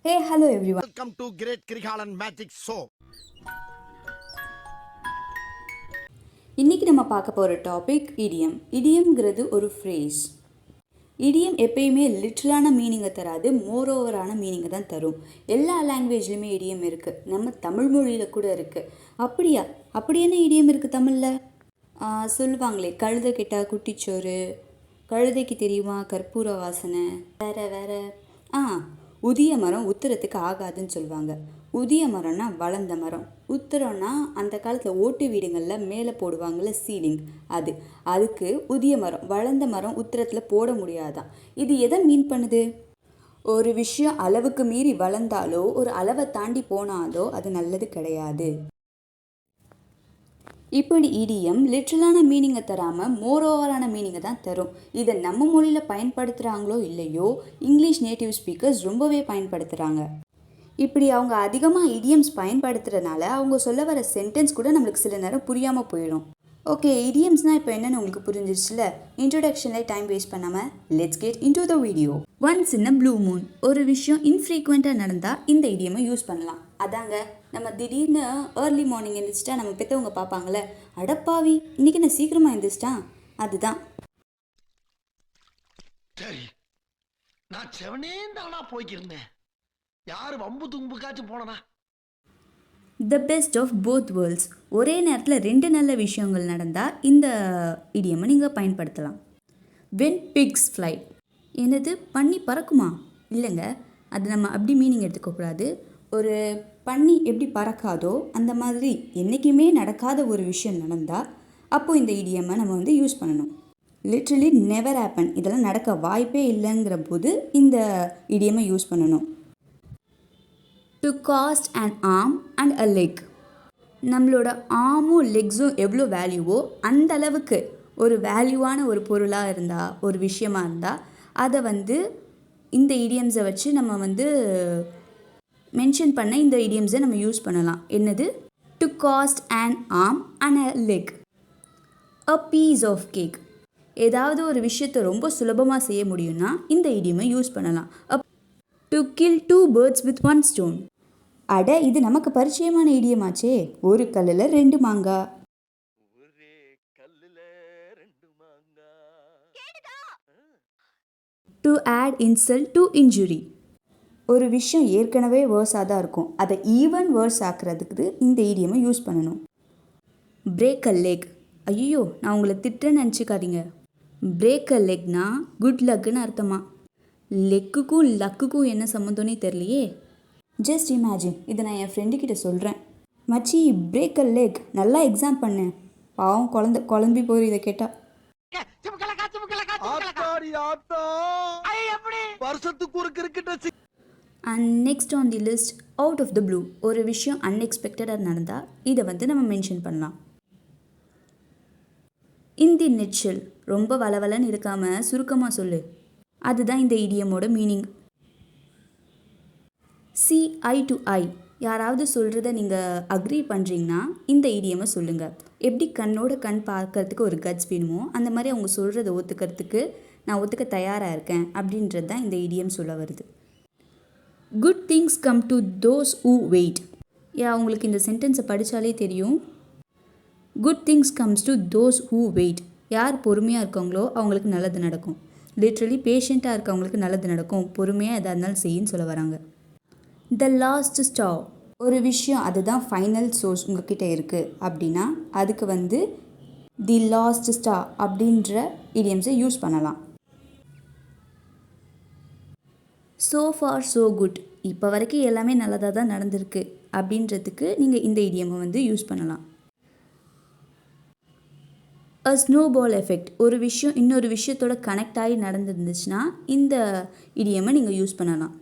Hey, hello everyone. Welcome to Great Krigalan Magic Show. இன்னைக்கு நம்ம பார்க்க போகிற டாபிக் இடியம். இடியம்ங்கிறது ஒரு ஃப்ரேஸ். இடியம் எப்பயுமே லிட்ரலான மீனிங்கை தராது, மோரோவரான மீனிங்கை தான் தரும். எல்லா லாங்குவேஜ்லையுமே இடியம் இருக்குது. நம்ம தமிழ் மொழியில் கூட இருக்குது. அப்படியா? அப்படி என்ன இடியம் இருக்குது தமிழில்? சொல்லுவாங்களே, கழுதை கேட்டால் குட்டிச்சோறு, கழுதைக்கு தெரியுமா கற்பூர வாசனை, வேற வேற. உதிய மரம் உத்தரத்துக்கு ஆகாதுன்னு சொல்லுவாங்க. உதிய மரம்னா வளர்ந்த மரம், உத்தரம்னா அந்த காலத்தில் ஓட்டு வீடுங்களில் மேலே போடுவாங்கள்ல சீலிங், அதுக்கு உதிய மரம், வளர்ந்த மரம் உத்தரத்தில் போட முடியாதான். இது எதை மீன் பண்ணுது? ஒரு விஷயம் அளவுக்கு மீறி வளர்ந்தாலோ ஒரு அளவை தாண்டி போனாலோ அது நல்லது கிடையாது. இப்படி இடியம் லிட்ரலான மீனிங்கை தராமல் மோரோவரான மீனிங்கை தான் தரும். இதை நம்ம மொழியில் பயன்படுத்துகிறாங்களோ இல்லையோ, இங்கிலீஷ் நேட்டிவ் ஸ்பீக்கர்ஸ் ரொம்பவே பயன்படுத்துகிறாங்க. இப்படி அவங்க அதிகமாக இடியம்ஸ் பயன்படுத்துகிறதுனால அவங்க சொல்ல வர சென்டென்ஸ் கூட நம்மளுக்கு சில நேரம் புரியாமல் போயிடும். ஓகே, இடியம்ஸ்னால் இப்போ என்னென்னு உங்களுக்கு புரிஞ்சிருச்சுல. இன்ட்ரொடக்ஷனில் டைம் வேஸ்ட் பண்ணாமல் let's get into the video. Once in a blue Moon, ஒரு விஷயம் இன்ஃப்ரீக்வெண்ட்டாக நடந்தால் இந்த இடியமை யூஸ் பண்ணலாம். அதாங்க, நம்ம திடீர்னு ஏர்லி மார்னிங் எழுந்திரிச்சிட்டா நம்ம பெற்றவங்க பார்ப்பாங்களே, அடப்பாவி இன்னைக்கு நான் சீக்கிரமாக எழுந்திரிச்சிட்டான், அதுதான். சரி, நான் செவனே தானா போய்க்கிருந்தேன், யாரு வம்பு தும்புக்காச்சும் போனனா. The best of both worlds, ஒரே நேரத்தில் ரெண்டு நல்ல விஷயங்கள் நடந்தால் இந்த இடியமை நீங்கள் பயன்படுத்தலாம். வென் பிக்ஸ் ஃப்ளை, என்னது பன்னி பறக்குமா? இல்லைங்க, அது நம்ம அப்படி மீனிங் எடுத்துக்கக்கூடாது. ஒரு பன்னி எப்படி பறக்காதோ அந்த மாதிரி என்றைக்குமே நடக்காத ஒரு விஷயம் நடந்தால் அப்போது இந்த இடியமை நம்ம வந்து யூஸ் பண்ணணும். லிட்ரலி நெவர் ஹேப்பன், இதெல்லாம் நடக்க வாய்ப்பே இல்லைங்கிற போது இந்த இடியமை யூஸ் பண்ணணும். To cost and arm and a leg, நம்மளோட ஆர்மும் லெக்ஸும் எவ்வளோ வேல்யூவோ அந்த அளவுக்கு ஒரு வேல்யூவான ஒரு பொருளாக இருந்தால், ஒரு விஷயமாக இருந்தால், அதை வந்து இந்த இடியம்ஸை வச்சு நம்ம வந்து மென்ஷன் பண்ண இந்த இடியம்ஸை நம்ம யூஸ் பண்ணலாம். என்னது? To cost and arm and a leg, a piece of cake. ஏதாவது ஒரு விஷயத்தை ரொம்ப சுலபமாக செய்ய முடியும்னா இந்த இடியமை யூஸ் பண்ணலாம். To kill 2 birds with 1 stone. அட, இது நமக்கு பரிச்சயமான இடியமாச்சே, ஒரு கல்லில் 2 மாங்காய். To add insult to injury, ஒரு விஷயம் ஏற்கனவே வேர்ஸாக தான் இருக்கும், அதை ஈவன் வேர்ஸ் ஆக்குறதுக்கு இந்த இடியமை யூஸ் பண்ணணும். பிரேக் அ லெக், ஐயோ நான் உங்களை திட்டுறேன்னு நினச்சிக்காதீங்க. பிரேக் அ லெக்னா குட் லக்குன்னு அர்த்தமா. லெக்குக்கும் லக்குக்கும் என்ன சம்மந்தம்னே தெரியலையே. ஜஸ்ட் இமேஜின், இதை நான் என் ஃப்ரெண்டுக்கிட்ட சொல்கிறேன், மச்சி பிரேக் அ லெக், நல்லா எக்ஸாம் பண்ணேன். பாவம் குழம்பி போய் இதை கேட்டா. And next on the list, out of the blue, ஒரு விஷயம் அன்எக்ஸ்பெக்டடாக நடந்தால் இதை வந்து நம்ம மென்ஷன் பண்ணலாம். இன் தி நெட்ஷெல், ரொம்ப வளவலன்னு இருக்காமல் சுருக்கமாக சொல்லு, அதுதான் இந்த இடியமோட மீனிங். சி ஐ டு ஐ, யாராவது சொல்கிறத நீங்கள் அக்ரி பண்ணுறீங்கன்னா இந்த இடியமை சொல்லுங்கள். எப்படி கண்ணோட கண் பார்க்கறதுக்கு ஒரு கட்ஸ் வேணுமோ அந்த மாதிரி அவங்க சொல்கிறத ஒத்துக்கிறதுக்கு நான் ஒத்துக்க தயாராக இருக்கேன் அப்படின்றது தான் இந்த இடியம் சொல்ல வருது. Good things come to those who wait. உங்களுக்கு இந்த சென்டென்ஸை படித்தாலே தெரியும். Good things comes to those who wait, யார் பொறுமையாக இருக்காங்களோ அவங்களுக்கு நல்லது நடக்கும். லிட்ரலி பேஷண்ட்டாக இருக்கவங்களுக்கு நல்லது நடக்கும், பொறுமையாக எதாக இருந்தாலும் செய்யுன்னு சொல்ல வராங்க. த லாஸ்ட் ஸ்டார், ஒரு விஷயம் அதுதான் ஃபைனல் சோர்ஸ் உங்ககிட்ட இருக்குது அப்படின்னா அதுக்கு வந்து தி லாஸ்ட் ஸ்டார் அப்படின்ற இடியம்ஸை யூஸ் பண்ணலாம். ஸோ ஃபார் ஸோ குட், இப்போ வரைக்கும் எல்லாமே நல்லதாக தான் நடந்திருக்கு அப்படின்றதுக்கு நீங்கள் இந்த இடியமை வந்து யூஸ் பண்ணலாம். அ ஸ்னோபால் எஃபெக்ட், ஒரு விஷயம் இன்னொரு விஷயத்தோட கனெக்ட் ஆகி நடந்துருந்துச்சுன்னா இந்த இடியமை நீங்கள் யூஸ் பண்ணலாம்.